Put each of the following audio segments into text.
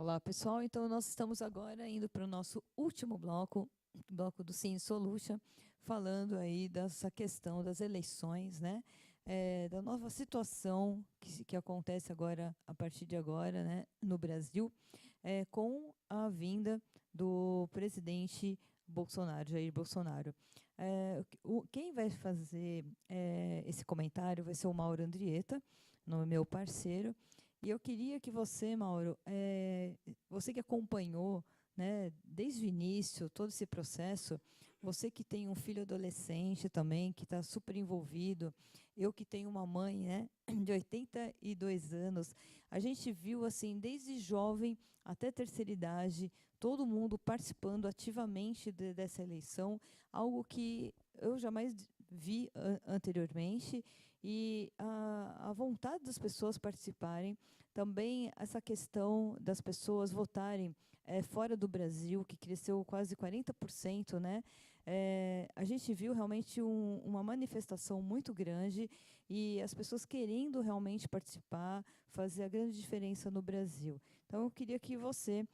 Olá, pessoal. Então, nós estamos agora indo para o nosso último bloco, bloco do Sim Solution, falando aí dessa questão das eleições, né? Da nova situação que acontece agora, a partir de agora, né, no Brasil, com a vinda do presidente Bolsonaro, Jair Bolsonaro. Quem vai fazer esse comentário vai ser o Mauro Andrieta, meu parceiro. E eu queria que você, Mauro, você que acompanhou, né, desde o início, todo esse processo, você que tem um filho adolescente também, que está super envolvido, eu que tenho uma mãe, né, de 82 anos, a gente viu, assim, desde jovem até terceira idade, todo mundo participando ativamente dessa eleição, algo que eu jamais vi anteriormente, e a vontade das pessoas participarem, também essa questão das pessoas votarem fora do Brasil, que cresceu quase 40%, né? A gente viu realmente uma manifestação muito grande e as pessoas querendo realmente participar, fazer a grande diferença no Brasil. Então, eu queria que você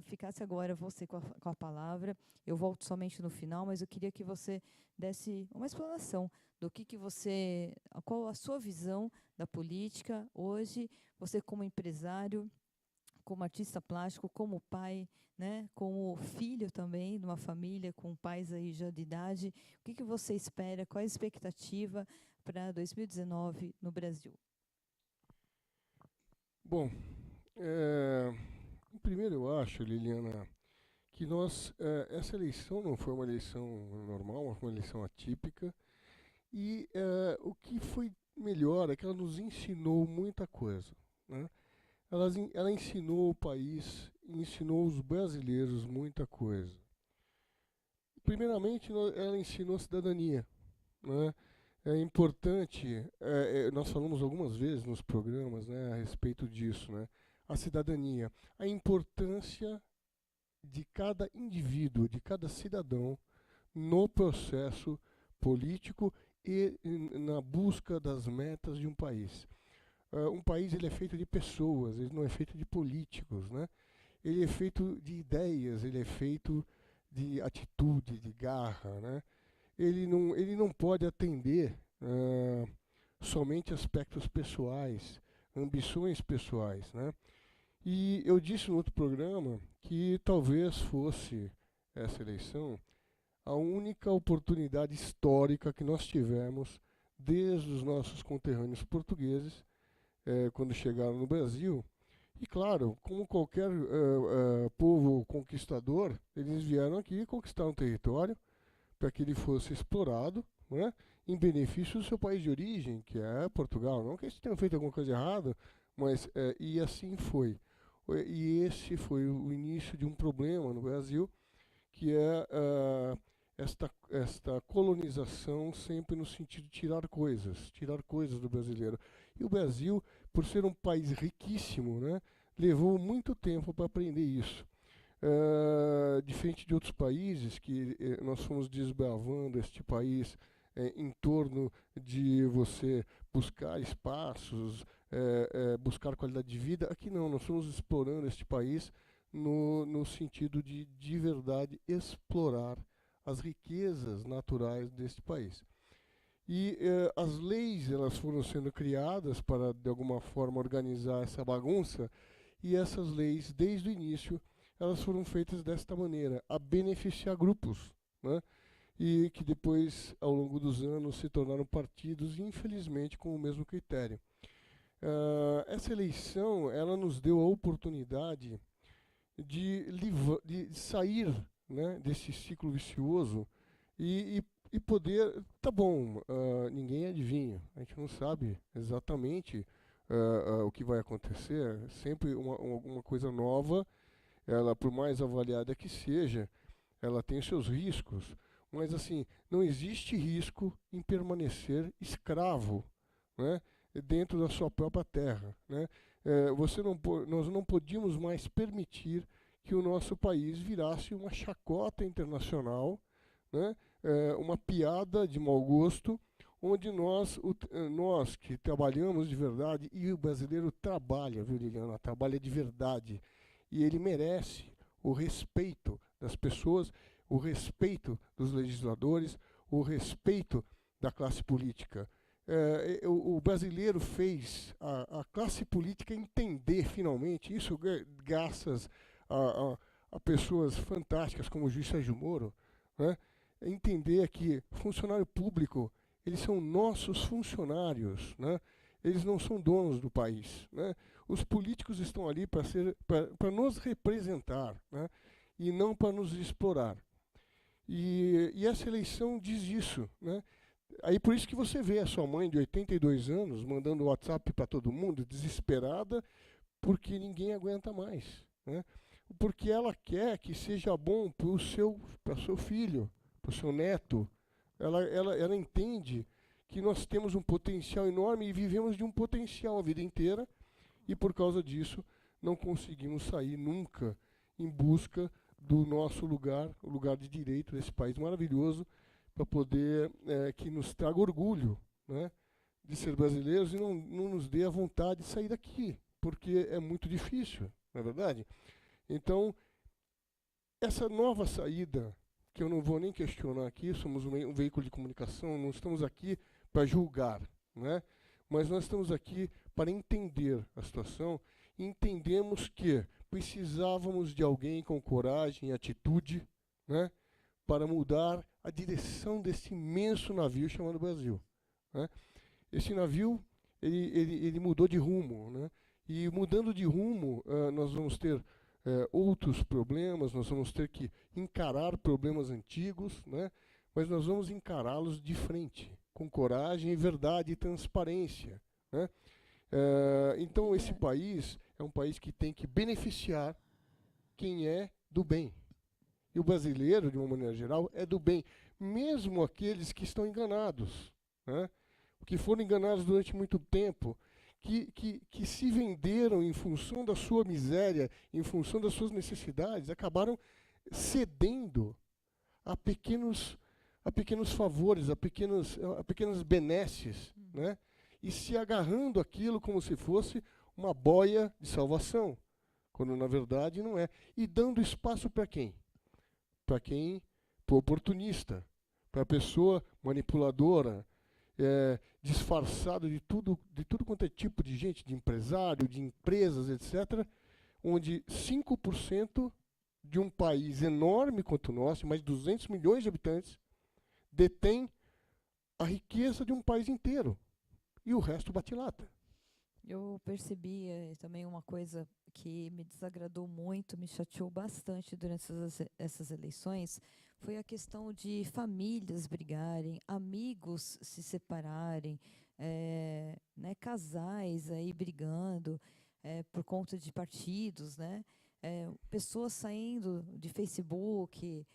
ficasse agora, você com a palavra. Eu volto somente no final, mas eu queria que você desse uma explanação do que você, qual a sua visão da política hoje, você como empresário, como artista plástico, como pai, né, como filho também de uma família com pais aí já de idade. O que você espera? Qual a expectativa para 2019 no Brasil? Bom, primeiro eu acho, Liliana, que essa eleição não foi uma eleição normal, foi uma eleição atípica. E o que foi melhor é que ela nos ensinou muita coisa. Né? Ela ensinou o país, ensinou os brasileiros muita coisa. Primeiramente, ela ensinou a cidadania. Né? É importante, nós falamos algumas vezes nos programas, né, a respeito disso, né, a cidadania, a importância de cada indivíduo, de cada cidadão no processo político e na busca das metas de um país. Um país ele é feito de pessoas, ele não é feito de políticos, né? Ele é feito de ideias, ele é feito de atitude, de garra, né? Ele não pode atender somente aspectos pessoais, ambições pessoais, né? E eu disse no outro programa que talvez fosse essa eleição a única oportunidade histórica que nós tivemos desde os nossos conterrâneos portugueses, quando chegaram no Brasil. E claro, como qualquer povo conquistador, eles vieram aqui conquistar um território para que ele fosse explorado, né, em benefício do seu país de origem, que é Portugal. Não que eles tenham feito alguma coisa errada, mas e assim foi. E esse foi o início de um problema no Brasil, que é esta colonização sempre no sentido de tirar coisas do brasileiro. E o Brasil, por ser um país riquíssimo, né, levou muito tempo para aprender isso. Diferente de outros países que nós fomos desbravando este país em torno de você buscar espaços, buscar qualidade de vida, aqui não, nós fomos explorando este país no sentido de verdade explorar as riquezas naturais deste país. E as leis elas foram sendo criadas para de alguma forma organizar essa bagunça, e essas leis desde o início elas foram feitas desta maneira, a beneficiar grupos, né? E que depois, ao longo dos anos, se tornaram partidos, infelizmente, com o mesmo critério. Essa eleição, ela nos deu a oportunidade de sair, né, desse ciclo vicioso e poder. Tá bom, ninguém adivinha, a gente não sabe exatamente o que vai acontecer, sempre uma coisa nova, ela, por mais avaliada que seja, ela tem os seus riscos, mas assim, não existe risco em permanecer escravo, né, dentro da sua própria terra, né? Nós não podíamos mais permitir que o nosso país virasse uma chacota internacional, né, uma piada de mau gosto, onde nós que trabalhamos de verdade, e o brasileiro trabalha, viu, Liliana? Trabalha de verdade. e ele merece o respeito das pessoas, o respeito dos legisladores, o respeito da classe política. O brasileiro fez a classe política entender finalmente, isso graças a pessoas fantásticas como o juiz Sérgio Moro, né? Entender que funcionário público, eles são nossos funcionários, né? Eles não são donos do país, né? Os políticos estão ali para nos representar, né? E não para nos explorar. E essa eleição diz isso, né? Aí por isso que você vê a sua mãe de 82 anos mandando WhatsApp para todo mundo, desesperada, porque ninguém aguenta mais, né? Porque ela quer que seja bom para o seu filho, para o seu neto. Ela entende que nós temos um potencial enorme e vivemos de um potencial a vida inteira, e por causa disso não conseguimos sair nunca em busca do nosso lugar, o lugar de direito desse país maravilhoso, para poder que nos traga orgulho, né, de ser brasileiros e não nos dê a vontade de sair daqui, porque é muito difícil, não é verdade? Então, essa nova saída, que eu não vou nem questionar aqui, somos um veículo de comunicação, não estamos aqui para julgar, né? Mas nós estamos aqui para entender a situação e entendemos que precisávamos de alguém com coragem e atitude, né, para mudar a direção desse imenso navio chamado Brasil, né? Esse navio, ele mudou de rumo, né? E mudando de rumo, nós vamos ter outros problemas, nós vamos ter que encarar problemas antigos, né? Mas nós vamos encará-los de frente, com coragem, verdade e transparência, né? Então, esse país é um país que tem que beneficiar quem é do bem. E o brasileiro, de uma maneira geral, é do bem, mesmo aqueles que estão enganados, né? Que foram enganados durante muito tempo, que se venderam em função da sua miséria, em função das suas necessidades, acabaram cedendo a pequenos favores, a pequenas benesses, né? E se agarrando aquilo como se fosse uma boia de salvação, quando na verdade não é. E dando espaço para quem? Para o oportunista, para a pessoa manipuladora, disfarçado de tudo quanto é tipo de gente, de empresário, de empresas, etc., onde 5% de um país enorme quanto o nosso, mais de 200 milhões de habitantes, detém a riqueza de um país inteiro. E o resto bate lata. Eu percebi também uma coisa que me desagradou muito, me chateou bastante durante essas eleições, foi a questão de famílias brigarem, amigos se separarem, né, casais aí brigando por conta de partidos, né, pessoas saindo de Facebook,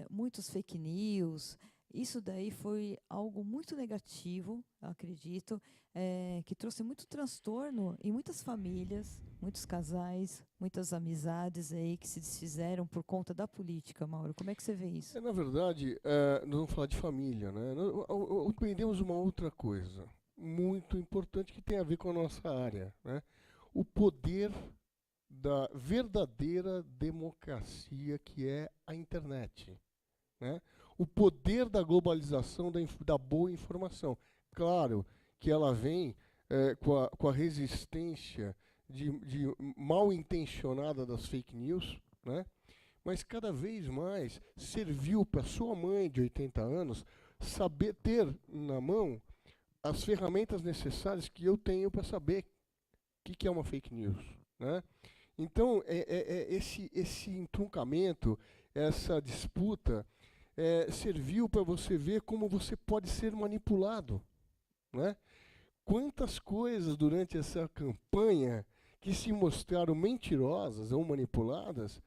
muitos fake news. Isso daí foi algo muito negativo, eu acredito, que trouxe muito transtorno em muitas famílias, muitos casais, muitas amizades aí que se desfizeram por conta da política, Mauro. Como é que você vê isso? Na verdade, nós vamos falar de família, né? Nós aprendemos uma outra coisa muito importante que tem a ver com a nossa área, né? O poder da verdadeira democracia que é a internet, né? O poder da globalização da boa informação. Claro que ela vem com a resistência de mal intencionada das fake news, né? Mas cada vez mais serviu para sua mãe de 80 anos saber ter na mão as ferramentas necessárias que eu tenho para saber o que é uma fake news, né? Então, esse entroncamento, essa disputa, serviu para você ver como você pode ser manipulado, né? Quantas coisas durante essa campanha que se mostraram mentirosas ou manipuladas,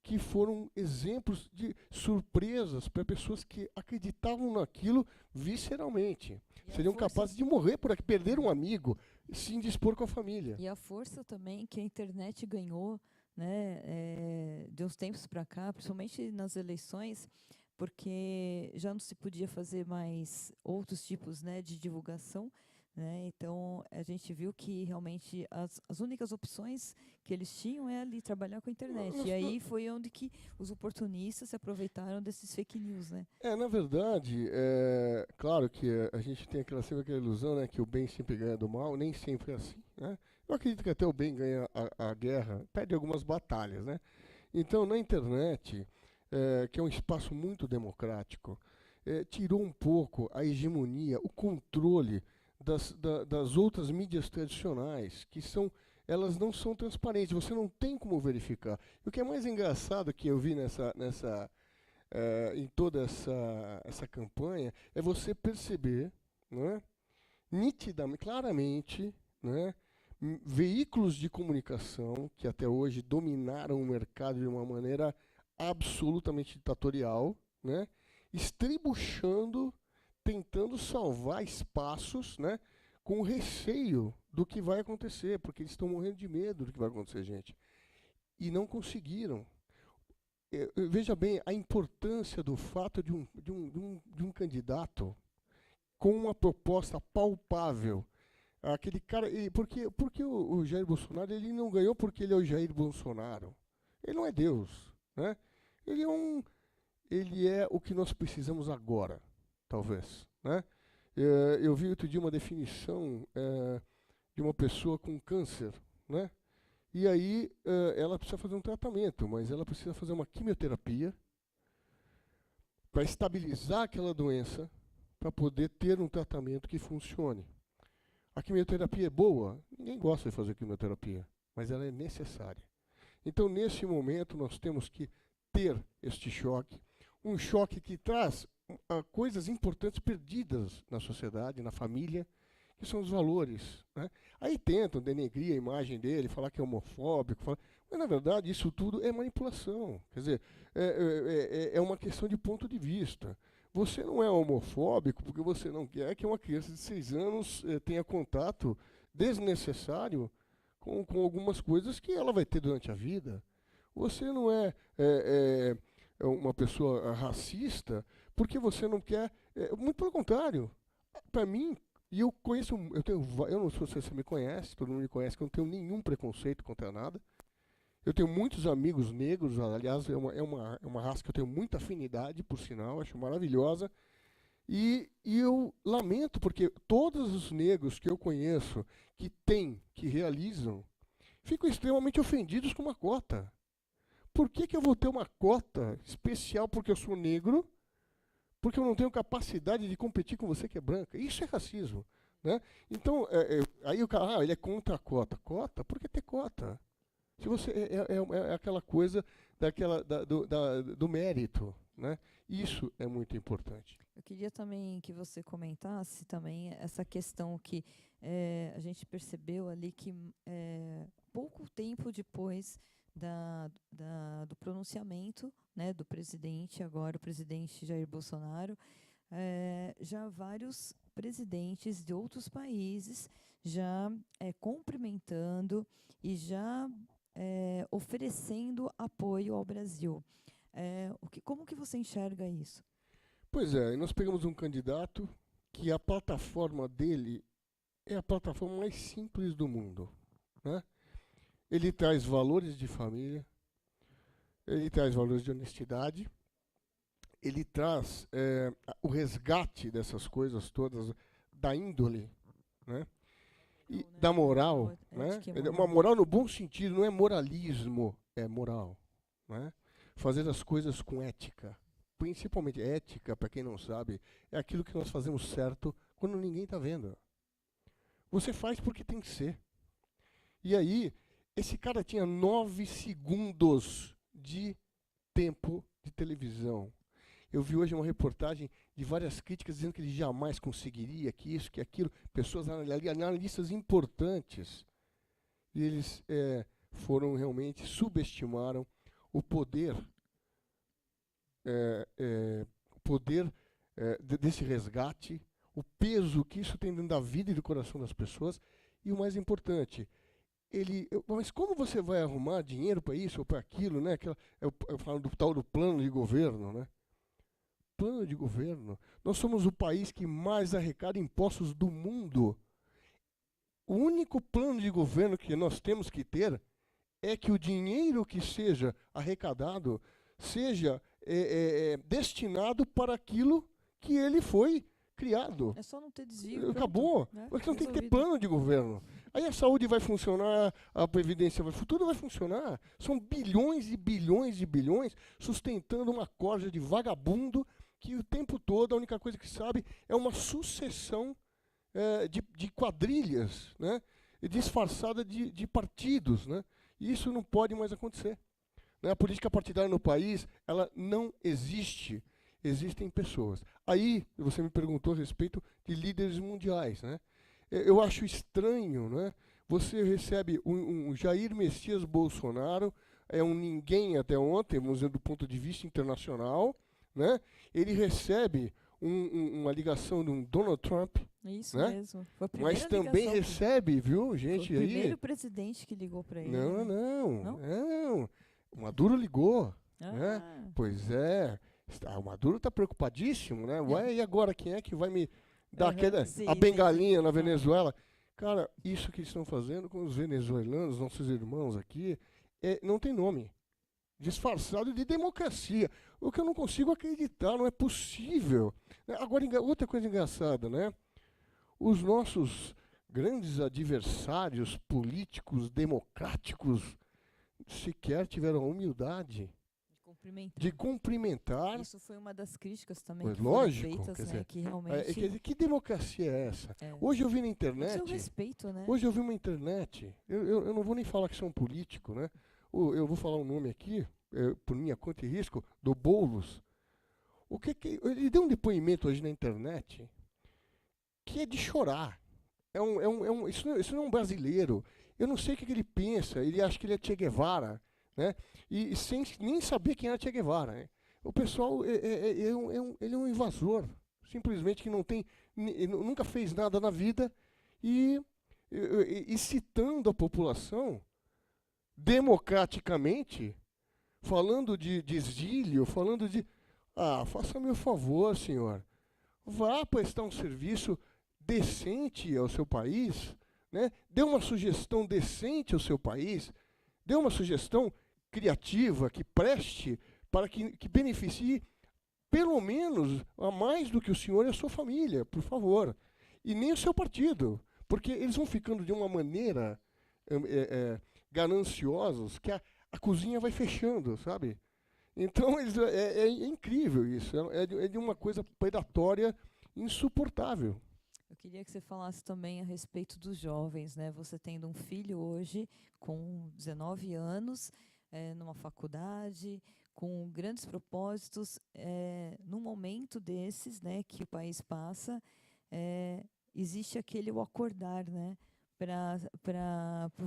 que foram exemplos de surpresas para pessoas que acreditavam naquilo visceralmente. Seriam capazes de morrer por perder um amigo, se indispor com a família. E a força também que a internet ganhou, né, de uns tempos para cá, principalmente nas eleições, porque já não se podia fazer mais outros tipos, né, de divulgação, né? Então, a gente viu que realmente as únicas opções que eles tinham é ali trabalhar com a internet. E aí foi onde que os oportunistas se aproveitaram desses fake news, né? Na verdade, claro que a gente tem sempre aquela ilusão, né, que o bem sempre ganha do mal, nem sempre é assim, né? Eu acredito que até o bem ganha a guerra, perde algumas batalhas, né? Então, na internet, que é um espaço muito democrático, tirou um pouco a hegemonia, o controle das outras mídias tradicionais, elas não são transparentes, você não tem como verificar. E o que é mais engraçado que eu vi em toda essa campanha é você perceber, né, nitidamente, claramente, né, veículos de comunicação que até hoje dominaram o mercado de uma maneira absolutamente ditatorial, né, estribuchando, tentando salvar espaços, né, com receio do que vai acontecer, porque eles estão morrendo de medo do que vai acontecer, gente. E não conseguiram. Veja bem a importância do fato de um candidato com uma proposta palpável. Aquele cara, porque o Jair Bolsonaro ele não ganhou porque ele é o Jair Bolsonaro. Ele não é Deus, né? Ele é o que nós precisamos agora, talvez, né? Eu vi outro dia uma definição de uma pessoa com câncer, né? E aí ela precisa fazer um tratamento, mas ela precisa fazer uma quimioterapia para estabilizar aquela doença, para poder ter um tratamento que funcione. A quimioterapia é boa? Ninguém gosta de fazer quimioterapia, mas ela é necessária. Então, nesse momento, nós temos que ter este choque, um choque que traz coisas importantes perdidas na sociedade, na família, que são os valores, né? Aí tentam denegrir a imagem dele, falar que é homofóbico, mas na verdade isso tudo é manipulação. Quer dizer, é uma questão de ponto de vista. Você não é homofóbico porque você não quer que uma criança de 6 anos tenha contato desnecessário com algumas coisas que ela vai ter durante a vida. Você não é uma pessoa racista porque você não quer. Muito pelo contrário. Para mim, e eu conheço, eu não sei se você me conhece, todo mundo me conhece, que eu não tenho nenhum preconceito contra nada. Eu tenho muitos amigos negros, aliás, é uma raça que eu tenho muita afinidade, por sinal, acho maravilhosa. E eu lamento, porque todos os negros que eu conheço, que realizam, ficam extremamente ofendidos com uma cota. Por que eu vou ter uma cota especial porque eu sou negro? Porque eu não tenho capacidade de competir com você que é branca. Isso é racismo, né? Então, aí o cara, ele é contra a cota. Cota? Por que ter cota? Se você é aquela coisa do mérito, né? Isso é muito importante. Eu queria também que você comentasse também essa questão que a gente percebeu ali que pouco tempo depois do pronunciamento, né, do presidente, agora o presidente Jair Bolsonaro, já vários presidentes de outros países já cumprimentando e já oferecendo apoio ao Brasil. Como que você enxerga isso? Pois é, nós pegamos um candidato que a plataforma dele é a plataforma mais simples do mundo, né? Ele traz valores de família, ele traz valores de honestidade, ele traz o resgate dessas coisas todas, da índole, né? E da moral, né? Uma moral no bom sentido, não é moralismo, é moral, né? Fazer as coisas com ética. Principalmente ética, para quem não sabe, é aquilo que nós fazemos certo quando ninguém está vendo. Você faz porque tem que ser. E aí, esse cara tinha 9 segundos de tempo de televisão. Eu vi hoje uma reportagem de várias críticas dizendo que ele jamais conseguiria, que isso, que aquilo, pessoas analistas importantes. E eles realmente subestimaram o poder desse resgate, o peso que isso tem dentro da vida e do coração das pessoas, e o mais importante, mas como você vai arrumar dinheiro para isso ou para aquilo, né? Eu falo do tal do plano de governo, né? Plano de governo. Nós somos o país que mais arrecada impostos do mundo. O único plano de governo que nós temos que ter é que o dinheiro que seja arrecadado seja destinado para aquilo que ele foi criado. É só não ter desvio. Acabou. Pronto, né? Porque não tem que ter Resolvido. plano de governo. Aí a saúde vai funcionar, a previdência vai funcionar, tudo vai funcionar. São bilhões e bilhões e bilhões sustentando uma corja de vagabundo que o tempo todo a única coisa que sabe é uma sucessão de quadrilhas, né? Disfarçada de partidos, né? E isso não pode mais acontecer. Né? A política partidária no país, ela não existe. Existem pessoas. Aí, você me perguntou a respeito de líderes mundiais, né? Eu acho estranho, né? Você recebe um Jair Messias Bolsonaro, é um ninguém até ontem, vamos dizer, do ponto de vista internacional, né? Ele recebe uma ligação de um Donald Trump, Isso né? mesmo. Foi a Mas primeira também ligação recebe, viu, gente? Foi o Aí. primeiro presidente que ligou para ele. Não, né? não. O Maduro ligou, né? Ah, Pois é. O Maduro está preocupadíssimo, né? Ué, e agora quem é que vai me dar sim, a bengalinha sim. na Venezuela? Cara, isso que eles estão fazendo com os venezuelanos, nossos irmãos aqui, não tem nome. Disfarçado de democracia. O que eu não consigo acreditar, não é possível. Agora, outra coisa engraçada, né? Os nossos grandes adversários políticos, democráticos, sequer tiveram a humildade de cumprimentar. Isso foi uma das críticas também Pois que foram lógico, feitas, quer né? dizer, Que realmente... quer dizer, que democracia é essa? É. Hoje eu vi na O internet. seu respeito, né? Hoje eu vi uma internet. Eu não vou nem falar que sou um político, né? Eu vou falar um nome aqui, por minha conta e risco, do Boulos. Ele deu um depoimento hoje na internet que é de chorar. Isso não é um brasileiro. Eu não sei o que ele pensa. Ele acha que ele é Che Guevara, né? E sem nem saber quem era Che Guevara. Né? O pessoal ele é um invasor, simplesmente que não tem, nunca fez nada na vida e citando a população democraticamente, falando de exílio, falando de faça-me o favor, senhor, vá prestar um serviço decente ao seu país, né? Dê uma sugestão decente ao seu país, dê uma sugestão criativa que preste para que beneficie pelo menos a mais do que o senhor e a sua família, por favor. E nem o seu partido, porque eles vão ficando de uma maneira gananciosos que a cozinha vai fechando, sabe? Então é incrível isso, é de uma coisa predatória insuportável. Eu queria que você falasse também a respeito dos jovens, né? Você tendo um filho hoje com 19 anos, numa faculdade, com grandes propósitos, num momento desses, né, que o país passa, existe aquele o acordar, né, para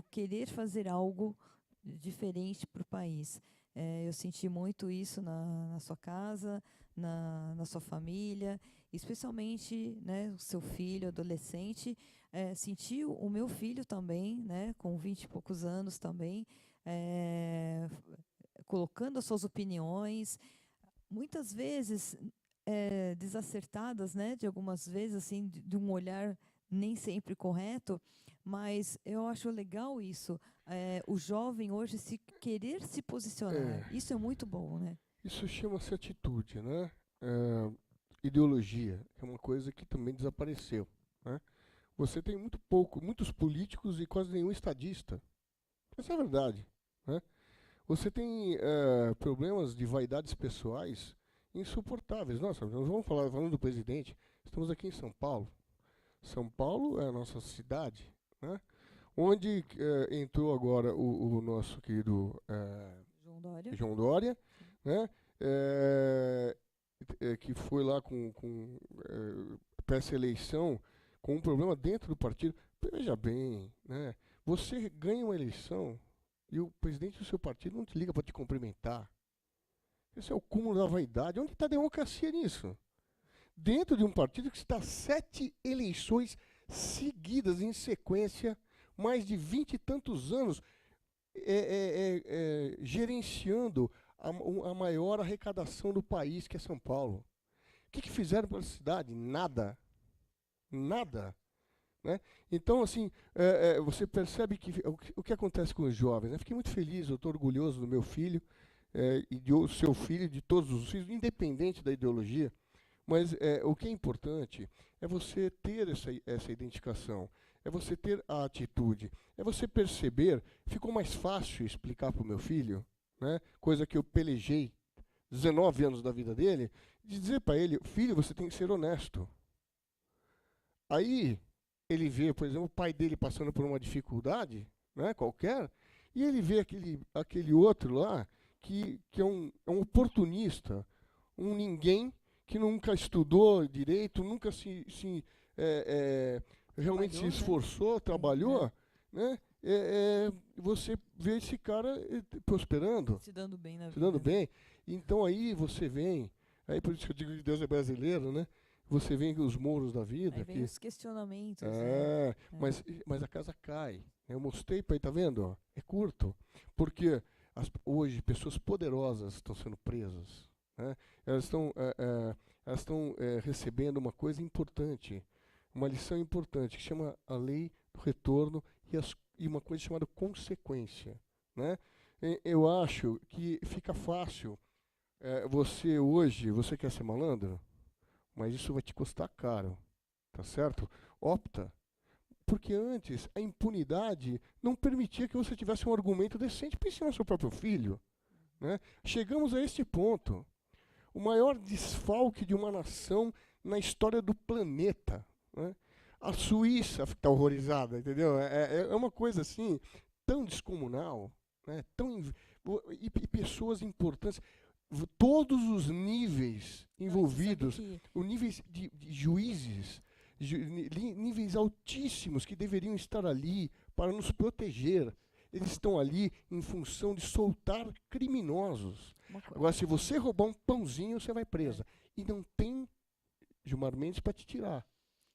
querer fazer algo diferente para o país. Eu senti muito isso na sua casa, na sua família, especialmente, né, o seu filho, adolescente. Senti o meu filho também, né, com 20 e poucos anos também, colocando as suas opiniões, muitas vezes desacertadas, né, de algumas vezes assim, de um olhar nem sempre correto, mas eu acho legal isso, o jovem hoje querer se posicionar, isso é muito bom, né? Isso chama-se atitude, né? Ideologia, é uma coisa que também desapareceu, né? Você tem muitos políticos e quase nenhum estadista. Essa é a verdade, né? Você tem problemas de vaidades pessoais insuportáveis. Nossa, nós vamos falando do presidente. Estamos aqui em São Paulo. São Paulo é a nossa cidade, né? Onde entrou agora o nosso querido João Dória, né? Que foi lá para essa eleição com um problema dentro do partido. Veja bem, né? Você ganha uma eleição e o presidente do seu partido não te liga para te cumprimentar. Esse é o cúmulo da vaidade. Onde está a democracia nisso? Dentro de um partido que está 7 eleições seguidas em sequência, mais de 20 e tantos anos, gerenciando a maior arrecadação do país, que é São Paulo. O que fizeram para a cidade? Nada. Nada. né? Então, assim, você percebe que o que acontece com os jovens, né? Fiquei muito feliz, eu estou orgulhoso do meu filho, e do seu filho, de todos os filhos, independente da ideologia, mas o que é importante é você ter essa identificação, é você ter a atitude, é você perceber. Ficou mais fácil explicar para o meu filho, né, coisa que eu pelejei 19 anos da vida dele, de dizer para ele: filho, você tem que ser honesto. Aí ele vê, por exemplo, o pai dele passando por uma dificuldade, né, qualquer, e ele vê aquele outro lá que é um oportunista, um ninguém que nunca estudou direito, nunca realmente se Trabalhou, né? esforçou, trabalhou, né? Você vê esse cara prosperando, Se dando bem na se dando vida, né? bem. Então aí você vem, aí por isso que eu digo que Deus é brasileiro, né? Você vem os mouros da vida, Aí vem que os questionamentos, né? É. mas a casa cai. Eu mostrei para aí, tá vendo? Ó? É curto. Porque hoje pessoas poderosas estão sendo presas, né? Elas estão recebendo uma coisa importante, uma lição importante, que chama a lei do retorno e uma coisa chamada consequência, né? Eu acho que fica fácil. Você hoje, você quer ser malandro? Mas isso vai te custar caro, tá certo? Opta. Porque antes a impunidade não permitia que você tivesse um argumento decente para ensinar seu próprio filho, né? Chegamos a este ponto. O maior desfalque de uma nação na história do planeta, né? A Suíça está horrorizada, entendeu? É uma coisa assim, tão descomunal, né? E pessoas importantes, todos os níveis Não, e você sabe envolvidos, que os níveis de juízes, níveis altíssimos que deveriam estar ali para nos proteger. Eles estão ali em função de soltar criminosos. uma coisa. Agora, se você roubar um pãozinho, você vai presa. E não tem Gilmar Mendes para te tirar.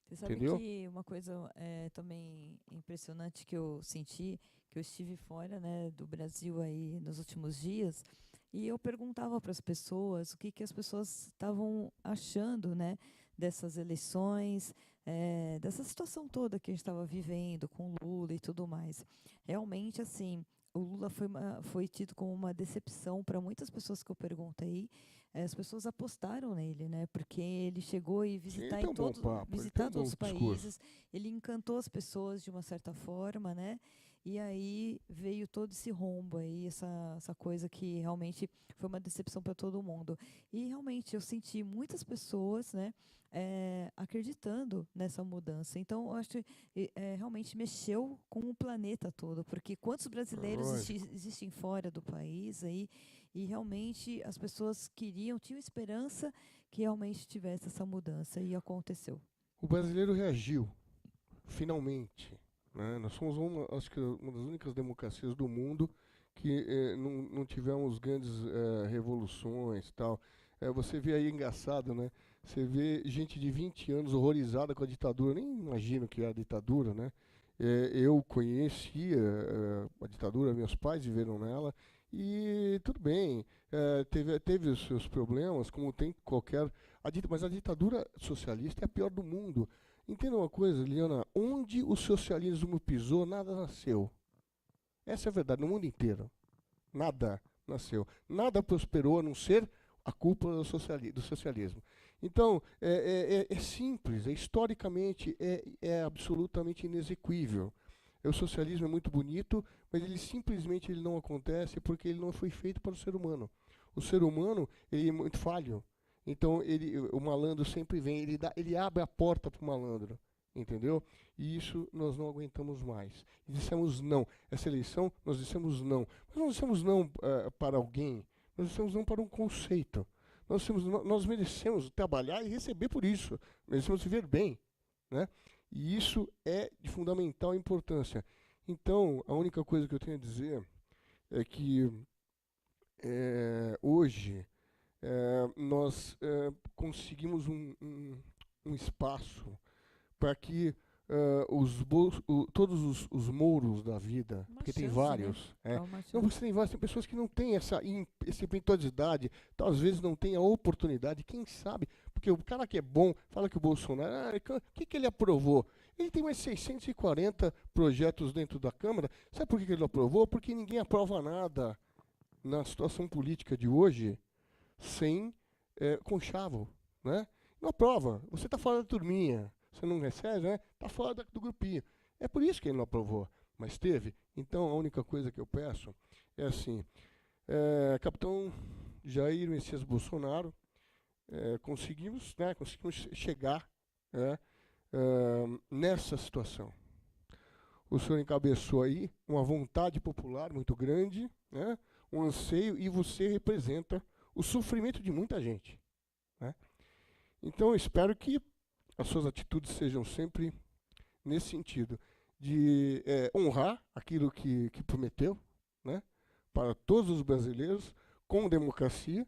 Você sabe Entendeu? que uma coisa também impressionante que eu senti, que eu estive fora, né, do Brasil aí nos últimos dias, e eu perguntava para as pessoas o que, que as pessoas estavam achando, né, dessas eleições, dessa situação toda que a gente estava vivendo com Lula e tudo mais. Realmente, assim, o Lula foi tido como uma decepção para muitas pessoas que eu perguntei. As pessoas apostaram nele, né? Porque ele chegou e Sim, ele tem um bom papo, ele tem visitar um bom todos os discurso. países, ele encantou as pessoas de uma certa forma, né? E aí veio todo esse rombo aí, essa coisa que realmente foi uma decepção para todo mundo. E realmente eu senti muitas pessoas, né, acreditando nessa mudança. Então, eu acho que realmente mexeu com o planeta todo, porque quantos brasileiros Lógico. existem fora do país aí, e realmente as pessoas tinham esperança que realmente tivesse essa mudança, e aconteceu. O brasileiro reagiu, finalmente, né? Nós somos acho que uma das únicas democracias do mundo que não tivemos grandes revoluções e tal. Você vê aí, engraçado, né? Você vê gente de 20 anos horrorizada com a ditadura, nem imagino que é a ditadura, né? Eu conhecia a ditadura, meus pais viveram nela, e tudo bem, teve os seus problemas, como tem qualquer. Mas a ditadura socialista é a pior do mundo. Entenda uma coisa, Liana, onde o socialismo pisou, nada nasceu. Essa é a verdade, no mundo inteiro. Nada nasceu. Nada prosperou a não ser a culpa do socialismo. Então, é simples, historicamente é absolutamente inexequível. O socialismo é muito bonito, mas ele simplesmente não acontece porque ele não foi feito para o ser humano. O ser humano ele é muito falho. Então o malandro sempre vem, ele abre a porta para o malandro, entendeu? E isso nós não aguentamos mais. E dissemos não. Essa eleição nós dissemos não. Mas não dissemos não para alguém, nós dissemos não para um conceito. Nós merecemos trabalhar e receber por isso. Merecemos viver bem, né? E isso é de fundamental importância. Então, a única coisa que eu tenho a dizer é que hoje nós conseguimos um espaço para que todos os mouros da vida, Uma porque tem chance, né? vários, É uma não, chance. você tem várias, tem pessoas que não têm essa impetuosidade, às vezes não têm a oportunidade, quem sabe, porque o cara que é bom fala que o Bolsonaro, o que ele aprovou? Ele tem mais 640 projetos dentro da Câmara. Sabe por que ele não aprovou? Porque ninguém aprova nada na situação política de hoje sem conchavo, né? Não aprova. Você está fora da turminha. Você não recebe, né? Está fora do grupinho. É por isso que ele não aprovou. Mas teve. Então, a única coisa que eu peço é assim, capitão Jair Messias Bolsonaro, conseguimos chegar, né, nessa situação. O senhor encabeçou aí uma vontade popular muito grande, né, um anseio, e você representa o sofrimento de muita gente, né? Então, eu espero que as suas atitudes sejam sempre nesse sentido, de honrar aquilo que prometeu, né, para todos os brasileiros, com democracia,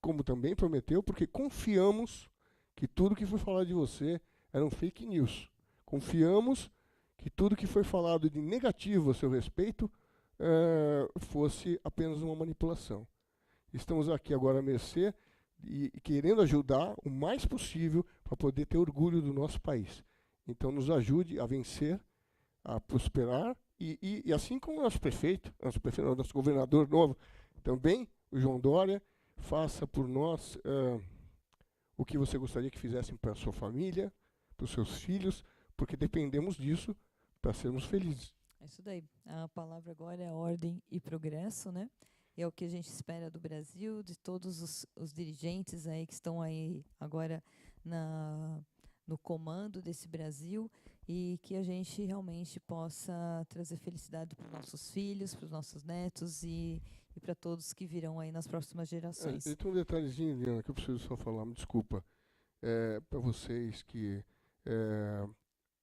como também prometeu, porque confiamos que tudo que foi falado de você eram fake news. Confiamos que tudo que foi falado de negativo a seu respeito fosse apenas uma manipulação. Estamos aqui agora a mercê e querendo ajudar o mais possível para poder ter orgulho do nosso país. Então, nos ajude a vencer, a prosperar, e assim como o nosso prefeito, nosso governador novo, também, o João Dória, faça por nós o que você gostaria que fizessem para a sua família, para os seus filhos, porque dependemos disso para sermos felizes. É isso daí. A palavra agora é ordem e progresso, né? É o que a gente espera do Brasil, de todos os dirigentes aí que estão aí agora no comando desse Brasil, e que a gente realmente possa trazer felicidade para os nossos filhos, para os nossos netos e para todos que virão aí nas próximas gerações. E tem um detalhezinho, Liana, que eu preciso só falar, me desculpa. Para vocês que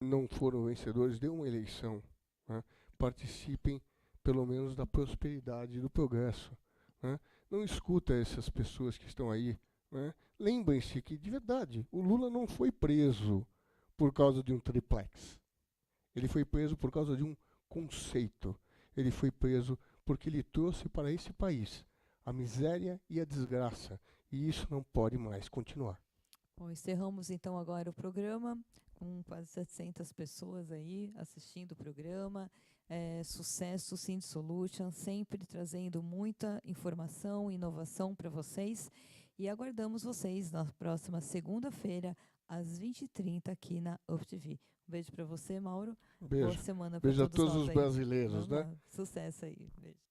não foram vencedores de uma eleição, né, participem pelo menos da prosperidade e do progresso, né? Não escuta essas pessoas que estão aí, né? Lembrem-se que, de verdade, o Lula não foi preso por causa de um triplex. Ele foi preso por causa de um conceito. Ele foi preso porque ele trouxe para esse país a miséria e a desgraça. E isso não pode mais continuar. Bom, encerramos então agora o programa, com quase 700 pessoas aí assistindo o programa. Sucesso, Cindy Solution, sempre trazendo muita informação e inovação para vocês. E aguardamos vocês na próxima segunda-feira, às 20h30, aqui na UpTV. Um beijo para você, Mauro. Beijo. Boa semana para Beijo a todos todos nós os aí. brasileiros, Vamos né? lá. Sucesso aí. Beijo.